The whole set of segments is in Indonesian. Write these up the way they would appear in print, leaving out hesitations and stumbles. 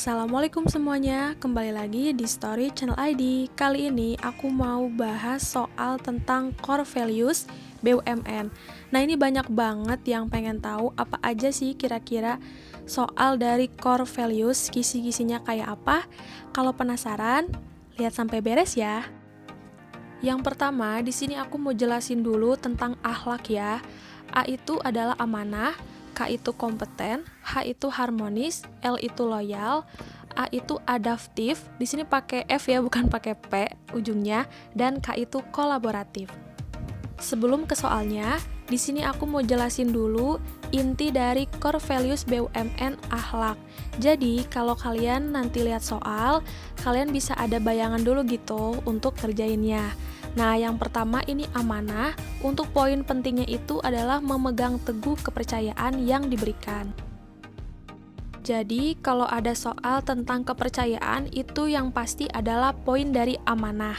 Assalamualaikum semuanya, kembali lagi di Story Channel ID. Kali ini aku mau bahas soal tentang core values BUMN. Nah, ini banyak banget yang pengen tahu apa aja sih kira-kira soal dari core values, kisi-kisinya kayak apa. Kalau penasaran, lihat sampai beres ya. Yang pertama, di sini aku mau jelasin dulu tentang akhlak ya. A itu adalah amanah, K itu kompeten, H itu harmonis, L itu loyal, A itu adaptif. Di sini pakai F ya, bukan pakai P ujungnya, dan K itu kolaboratif. Sebelum ke soalnya, di sini aku mau jelasin dulu inti dari core values BUMN akhlak. Jadi, kalau kalian nanti lihat soal, kalian bisa ada bayangan dulu gitu untuk kerjainnya. Nah, yang pertama ini amanah. Untuk poin pentingnya itu adalah memegang teguh kepercayaan yang diberikan. Jadi, kalau ada soal tentang kepercayaan, itu yang pasti adalah poin dari amanah.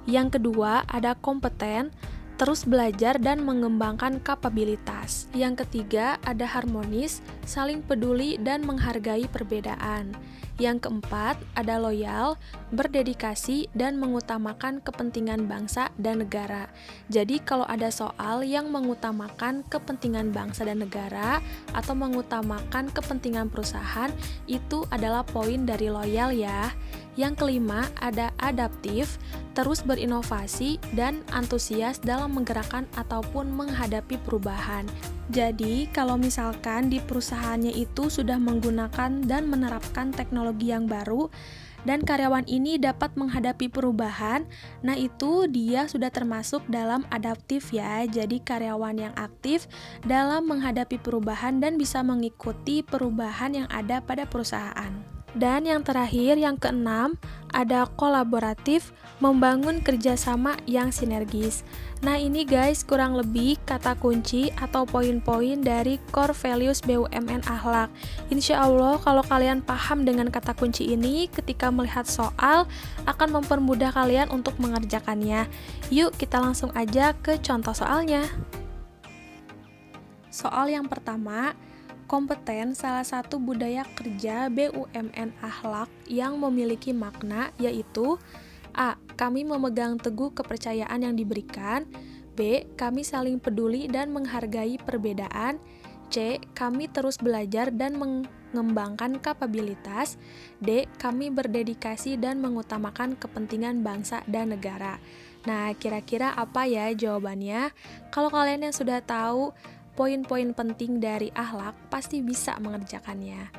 Yang kedua, ada kompeten, terus belajar dan mengembangkan kapabilitas. Yang ketiga, ada harmonis, saling peduli dan menghargai perbedaan. Yang keempat, ada loyal, berdedikasi, dan mengutamakan kepentingan bangsa dan negara. Jadi, kalau ada soal yang mengutamakan kepentingan bangsa dan negara atau mengutamakan kepentingan perusahaan, itu adalah poin dari loyal ya. Yang kelima, ada adaptif, terus berinovasi dan antusias dalam menggerakkan ataupun menghadapi perubahan. Jadi, kalau misalkan di perusahaannya itu sudah menggunakan dan menerapkan teknologi yang baru, dan karyawan ini dapat menghadapi perubahan, nah itu dia sudah termasuk dalam adaptif ya. Jadi, karyawan yang aktif dalam menghadapi perubahan dan bisa mengikuti perubahan yang ada pada perusahaan. Dan yang terakhir, yang keenam, ada kolaboratif, membangun kerjasama yang sinergis. Nah ini guys, kurang lebih kata kunci atau poin-poin dari core values BUMN akhlak. Insya Allah kalau kalian paham dengan kata kunci ini, ketika melihat soal, akan mempermudah kalian untuk mengerjakannya. Yuk kita langsung aja ke contoh soalnya. Soal yang pertama, kompeten salah satu budaya kerja BUMN akhlak yang memiliki makna yaitu A. Kami memegang teguh kepercayaan yang diberikan. B. Kami saling peduli dan menghargai perbedaan. C. Kami terus belajar dan mengembangkan kapabilitas. D. Kami berdedikasi dan mengutamakan kepentingan bangsa dan negara. Nah, kira-kira apa ya jawabannya? Kalau kalian yang sudah tahu poin-poin penting dari akhlak pasti bisa mengerjakannya.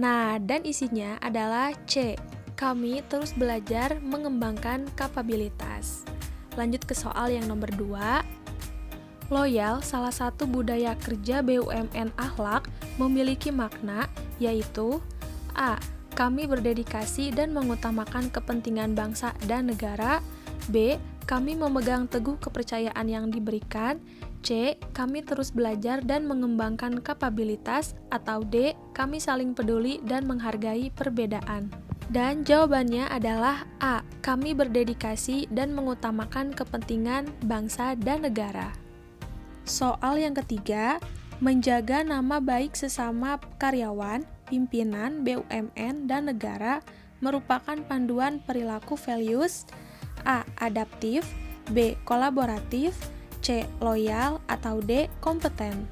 Nah, dan isinya adalah C. Kami terus belajar mengembangkan kapabilitas. Lanjut ke soal yang nomor 2. Loyal, salah satu budaya kerja BUMN akhlak, memiliki makna yaitu A. Kami berdedikasi dan mengutamakan kepentingan bangsa dan negara. B. Kami memegang teguh kepercayaan yang diberikan. C. Kami terus belajar dan mengembangkan kapabilitas. Atau D. Kami saling peduli dan menghargai perbedaan. Dan jawabannya adalah A. Kami berdedikasi dan mengutamakan kepentingan bangsa dan negara. Soal yang ketiga, menjaga nama baik sesama karyawan, pimpinan, BUMN, dan negara merupakan panduan perilaku values A. Adaptif, B. Kolaboratif, C. Loyal, atau D. Kompeten.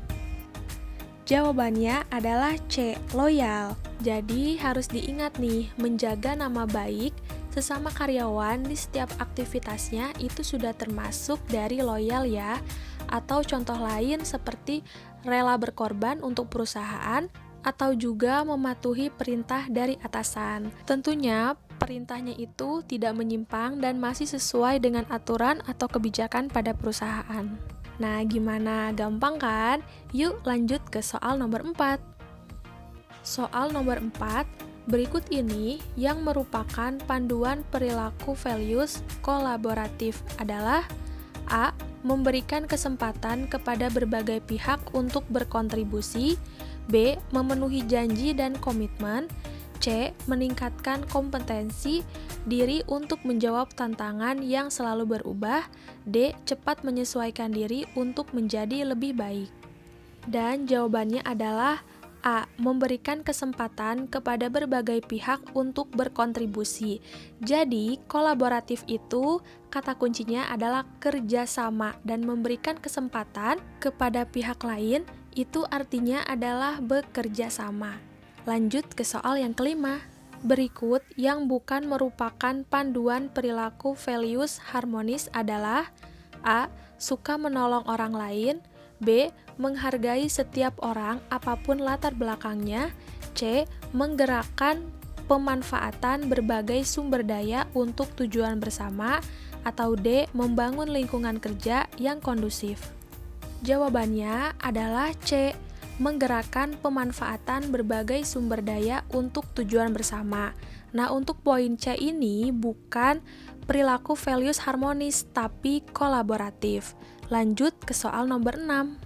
Jawabannya adalah C. Loyal. Jadi harus diingat nih, menjaga nama baik sesama karyawan di setiap aktivitasnya itu sudah termasuk dari loyal ya. Atau contoh lain seperti rela berkorban untuk perusahaan atau juga mematuhi perintah dari atasan. Tentunya perintahnya itu tidak menyimpang dan masih sesuai dengan aturan atau kebijakan pada perusahaan. Nah, gimana? Gampang kan? Yuk lanjut ke soal nomor 4. Soal nomor 4, berikut ini yang merupakan panduan perilaku values kolaboratif adalah A. Memberikan kesempatan kepada berbagai pihak untuk berkontribusi. B. Memenuhi janji dan komitmen. C. Meningkatkan kompetensi diri untuk menjawab tantangan yang selalu berubah. D. Cepat menyesuaikan diri untuk menjadi lebih baik. Dan jawabannya adalah A. Memberikan kesempatan kepada berbagai pihak untuk berkontribusi. Jadi, kolaboratif itu kata kuncinya adalah kerjasama dan memberikan kesempatan kepada pihak lain itu artinya adalah bekerja sama. Lanjut ke soal yang kelima. Berikut yang bukan merupakan panduan perilaku values harmonis adalah A. Suka menolong orang lain, B. Menghargai setiap orang apapun latar belakangnya, C. Menggerakkan pemanfaatan berbagai sumber daya untuk tujuan bersama, atau D. Membangun lingkungan kerja yang kondusif. Jawabannya adalah C. Menggerakkan pemanfaatan berbagai sumber daya untuk tujuan bersama. Nah, untuk poin C ini bukan perilaku values harmonis, tapi kolaboratif. Lanjut ke soal nomor 6.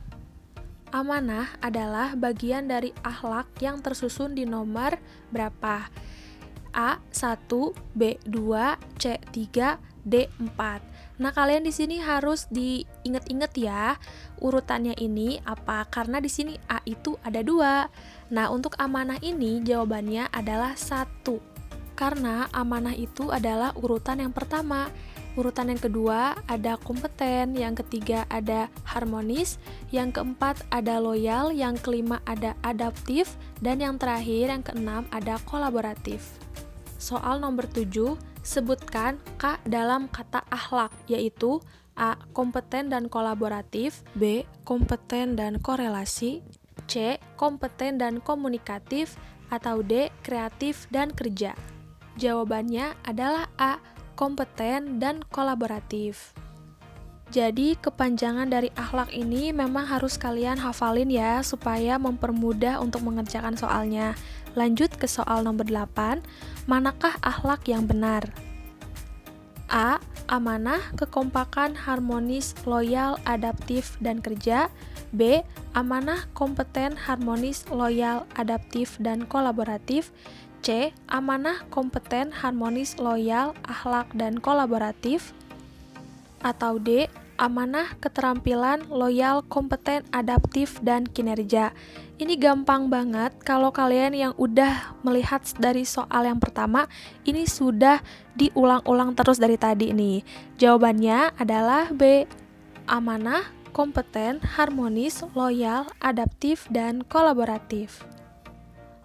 Amanah adalah bagian dari akhlak yang tersusun di nomor berapa? A1, B2, C3, D4. Nah, kalian di sini harus diingat-ingat ya, urutannya ini apa? Karena di sini A itu ada 2. Nah, untuk amanah ini jawabannya adalah 1. Karena amanah itu adalah urutan yang pertama. Urutan yang kedua ada kompeten, yang ketiga ada harmonis, yang keempat ada loyal, yang kelima ada adaptif, dan yang terakhir yang keenam ada kolaboratif. Soal nomor 7, sebutkan K dalam kata akhlak, yaitu A. Kompeten dan kolaboratif, B. Kompeten dan korelasi, C. Kompeten dan komunikatif, atau D. Kreatif dan kerja. Jawabannya adalah A. Kompeten dan kolaboratif. Jadi kepanjangan dari akhlak ini memang harus kalian hafalin ya, supaya mempermudah untuk mengerjakan soalnya. Lanjut ke soal nomor 8. Manakah akhlak yang benar? A. Amanah, kekompakan, harmonis, loyal, adaptif, dan kerja. B. Amanah, kompeten, harmonis, loyal, adaptif, dan kolaboratif. C. Amanah, kompeten, harmonis, loyal, akhlak, dan kolaboratif. Atau D. Amanah, keterampilan, loyal, kompeten, adaptif, dan kinerja. Ini gampang banget kalau kalian yang udah melihat dari soal yang pertama, ini sudah diulang-ulang terus dari tadi nih. Jawabannya adalah B. Amanah, kompeten, harmonis, loyal, adaptif, dan kolaboratif.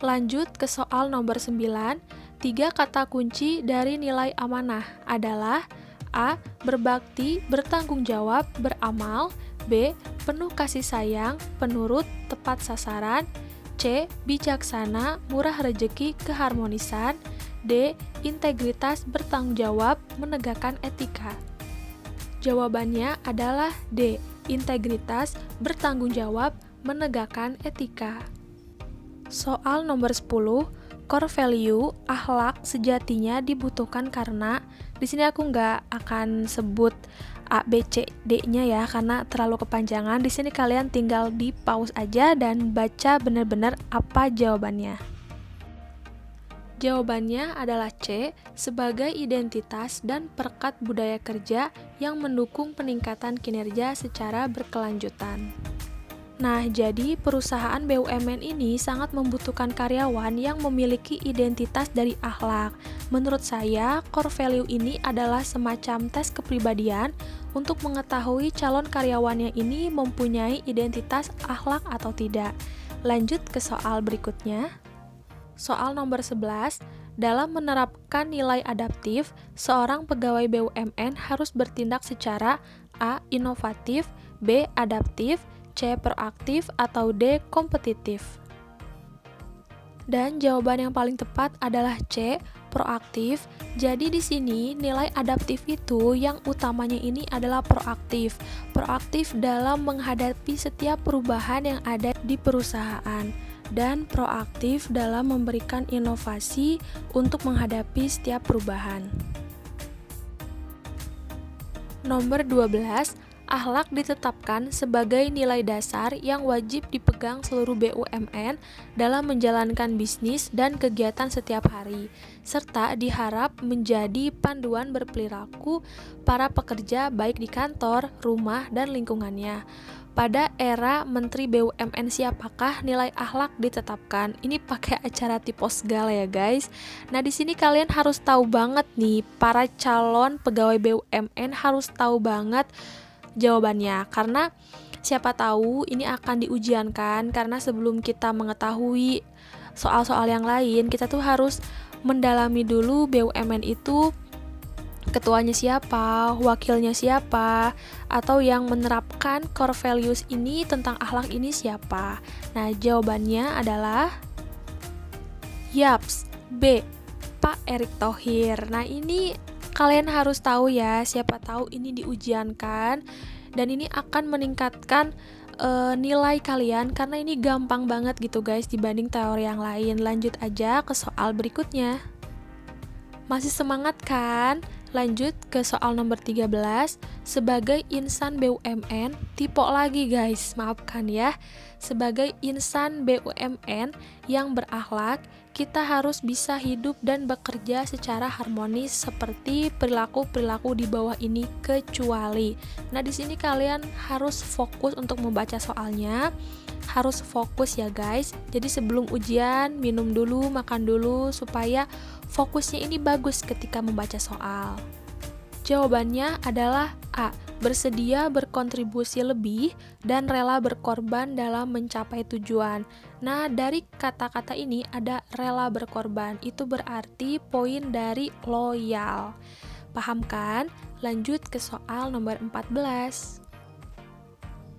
Lanjut ke soal nomor 9. 3 kata kunci dari nilai amanah adalah A. Berbakti, bertanggung jawab, beramal. B. Penuh kasih sayang, penurut, tepat sasaran. C. Bijaksana, murah rejeki, keharmonisan. D. Integritas, bertanggung jawab, menegakkan etika. Jawabannya adalah D. Integritas, bertanggung jawab, menegakkan etika. Soal nomor 10, core value, akhlak sejatinya dibutuhkan karena di sini aku nggak akan sebut A, B, C, D-nya ya, karena terlalu kepanjangan. Di sini kalian tinggal di pause aja dan baca benar-benar apa jawabannya. Jawabannya adalah C, sebagai identitas dan perekat budaya kerja yang mendukung peningkatan kinerja secara berkelanjutan. Nah, jadi perusahaan BUMN ini sangat membutuhkan karyawan yang memiliki identitas dari akhlak. Menurut saya, core value ini adalah semacam tes kepribadian untuk mengetahui calon karyawannya ini mempunyai identitas akhlak atau tidak. Lanjut ke soal berikutnya. Soal nomor 11, dalam menerapkan nilai adaptif, seorang pegawai BUMN harus bertindak secara A. Inovatif, B. Adaptif, C. Proaktif, atau D. Kompetitif. Dan jawaban yang paling tepat adalah C. Proaktif. Jadi di sini nilai adaptif itu yang utamanya ini adalah proaktif. Proaktif dalam menghadapi setiap perubahan yang ada di perusahaan dan proaktif dalam memberikan inovasi untuk menghadapi setiap perubahan. Nomor 12, akhlak ditetapkan sebagai nilai dasar yang wajib dipegang seluruh BUMN dalam menjalankan bisnis dan kegiatan setiap hari, serta diharap menjadi panduan berperilaku para pekerja baik di kantor, rumah, dan lingkungannya. Pada era Menteri BUMN siapakah nilai akhlak ditetapkan? Ini pakai acara tipe segala ya guys. Nah di sini kalian harus tahu banget nih, para calon pegawai BUMN harus tahu banget jawabannya, karena siapa tahu ini akan diujiankan. Karena sebelum kita mengetahui soal-soal yang lain, kita tuh harus mendalami dulu BUMN itu ketuanya siapa, wakilnya siapa, atau yang menerapkan core values ini tentang akhlak ini siapa. Nah, jawabannya adalah Yaps, B, Pak Erick Thohir. Nah, ini kalian harus tahu ya, siapa tahu ini diujiankan dan ini akan meningkatkan nilai kalian, karena ini gampang banget gitu guys dibanding teori yang lain. Lanjut aja ke soal berikutnya. Masih semangat kan? Lanjut ke soal nomor 13. Sebagai insan BUMN, tipe lagi guys, maafkan ya. Sebagai insan BUMN yang berakhlak, kita harus bisa hidup dan bekerja secara harmonis seperti perilaku-perilaku di bawah ini kecuali. Nah, di sini kalian harus fokus untuk membaca soalnya. Harus fokus ya guys. Jadi sebelum ujian, minum dulu, makan dulu supaya fokusnya ini bagus ketika membaca soal. Jawabannya adalah A, bersedia berkontribusi lebih dan rela berkorban dalam mencapai tujuan. Nah, dari kata-kata ini ada rela berkorban, itu berarti poin dari loyal. Paham kan? Lanjut ke soal nomor 14.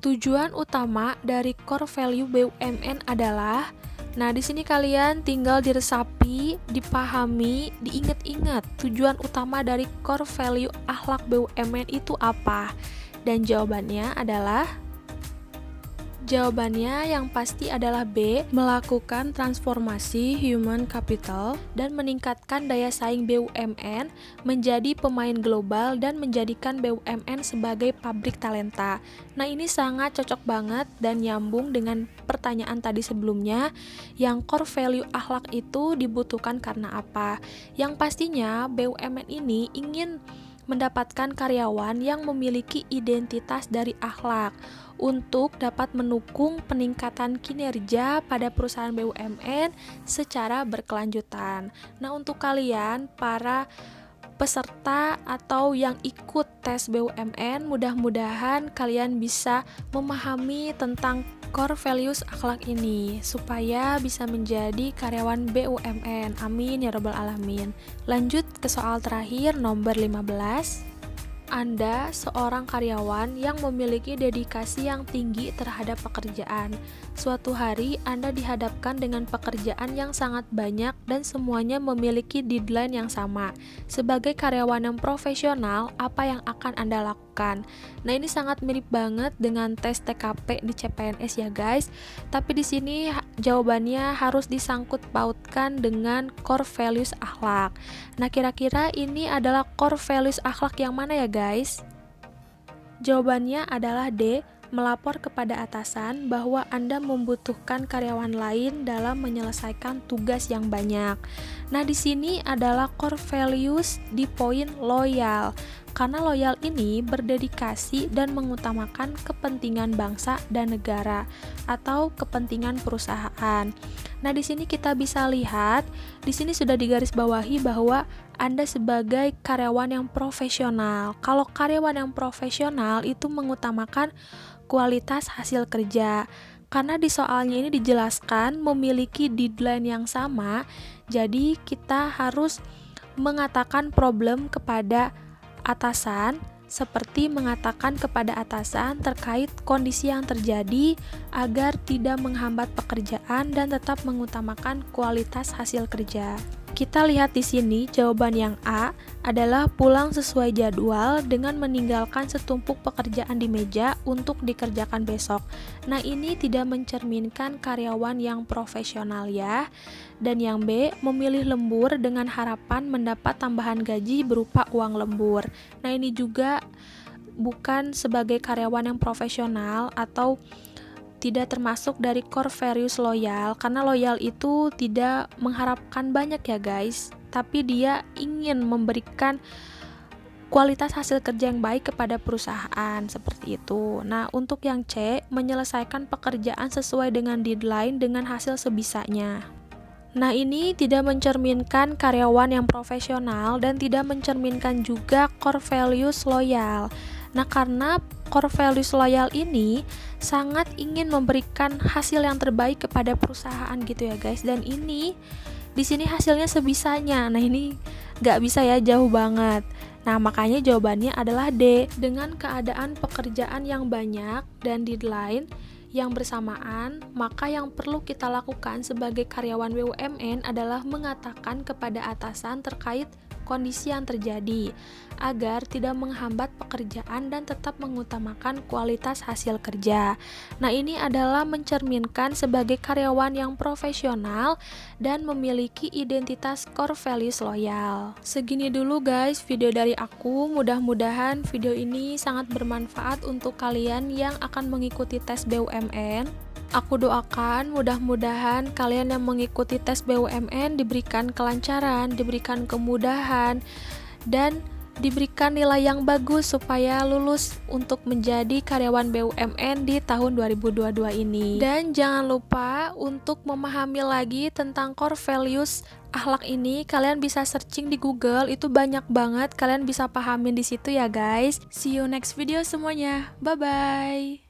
Tujuan utama dari core value BUMN adalah, nah di sini kalian tinggal diresapi, dipahami, diingat-ingat tujuan utama dari core value akhlak BUMN itu apa? Dan jawabannya yang pasti adalah B, melakukan transformasi human capital dan meningkatkan daya saing BUMN menjadi pemain global dan menjadikan BUMN sebagai pabrik talenta. Nah, ini sangat cocok banget dan nyambung dengan pertanyaan tadi sebelumnya, yang core value akhlak itu dibutuhkan karena apa? Yang pastinya BUMN ini ingin mendapatkan karyawan yang memiliki identitas dari akhlak untuk dapat mendukung peningkatan kinerja pada perusahaan BUMN secara berkelanjutan. Nah, untuk kalian para peserta atau yang ikut tes BUMN, mudah-mudahan kalian bisa memahami tentang core values akhlak ini supaya bisa menjadi karyawan BUMN. Amin ya rabbal alamin. Lanjut ke soal terakhir nomor 15. Anda seorang karyawan yang memiliki dedikasi yang tinggi terhadap pekerjaan. Suatu hari Anda dihadapkan dengan pekerjaan yang sangat banyak dan semuanya memiliki deadline yang sama. Sebagai karyawan yang profesional, apa yang akan Anda lakukan? Nah, ini sangat mirip banget dengan tes TKP di CPNS ya guys. Tapi di sini jawabannya harus disangkut pautkan dengan core values akhlak. Nah, kira-kira ini adalah core values akhlak yang mana ya guys? Jawabannya adalah D, melapor kepada atasan bahwa Anda membutuhkan karyawan lain dalam menyelesaikan tugas yang banyak. Nah, di sini adalah core values di poin loyal. Karena loyal ini berdedikasi dan mengutamakan kepentingan bangsa dan negara atau kepentingan perusahaan. Nah, di sini kita bisa lihat, di sini sudah digarisbawahi bahwa Anda sebagai karyawan yang profesional. Kalau karyawan yang profesional itu mengutamakan kualitas hasil kerja. Karena di soalnya ini dijelaskan memiliki deadline yang sama, jadi kita harus mengatakan problem kepada atasan, seperti mengatakan kepada atasan terkait kondisi yang terjadi agar tidak menghambat pekerjaan dan tetap mengutamakan kualitas hasil kerja. Kita lihat di sini jawaban yang A adalah pulang sesuai jadwal dengan meninggalkan setumpuk pekerjaan di meja untuk dikerjakan besok. Nah, ini tidak mencerminkan karyawan yang profesional ya. Dan yang B, memilih lembur dengan harapan mendapat tambahan gaji berupa uang lembur. Nah, ini juga bukan sebagai karyawan yang profesional atau tidak termasuk dari core values loyal, karena loyal itu tidak mengharapkan banyak ya guys, tapi dia ingin memberikan kualitas hasil kerja yang baik kepada perusahaan, seperti itu. Nah, untuk yang C, menyelesaikan pekerjaan sesuai dengan deadline dengan hasil sebisanya. Nah, ini tidak mencerminkan karyawan yang profesional dan tidak mencerminkan juga core values loyal. Nah, karena core values loyal ini sangat ingin memberikan hasil yang terbaik kepada perusahaan gitu ya guys. Dan ini di sini hasilnya sebisanya. Nah, ini nggak bisa ya, jauh banget. Nah, makanya jawabannya adalah D. Dengan keadaan pekerjaan yang banyak dan deadline yang bersamaan, maka yang perlu kita lakukan sebagai karyawan BUMN adalah mengatakan kepada atasan terkait kondisi yang terjadi agar tidak menghambat pekerjaan dan tetap mengutamakan kualitas hasil kerja. Nah, ini adalah mencerminkan sebagai karyawan yang profesional dan memiliki identitas core values loyal. Segini dulu guys video dari aku, mudah-mudahan video ini sangat bermanfaat untuk kalian yang akan mengikuti tes BUMN. Aku doakan mudah-mudahan kalian yang mengikuti tes BUMN diberikan kelancaran, diberikan kemudahan, dan diberikan nilai yang bagus supaya lulus untuk menjadi karyawan BUMN di tahun 2022 ini. Dan jangan lupa untuk memahami lagi tentang core values akhlak ini, kalian bisa searching di Google, itu banyak banget, kalian bisa pahamin di situ ya guys. See you next video semuanya. Bye bye.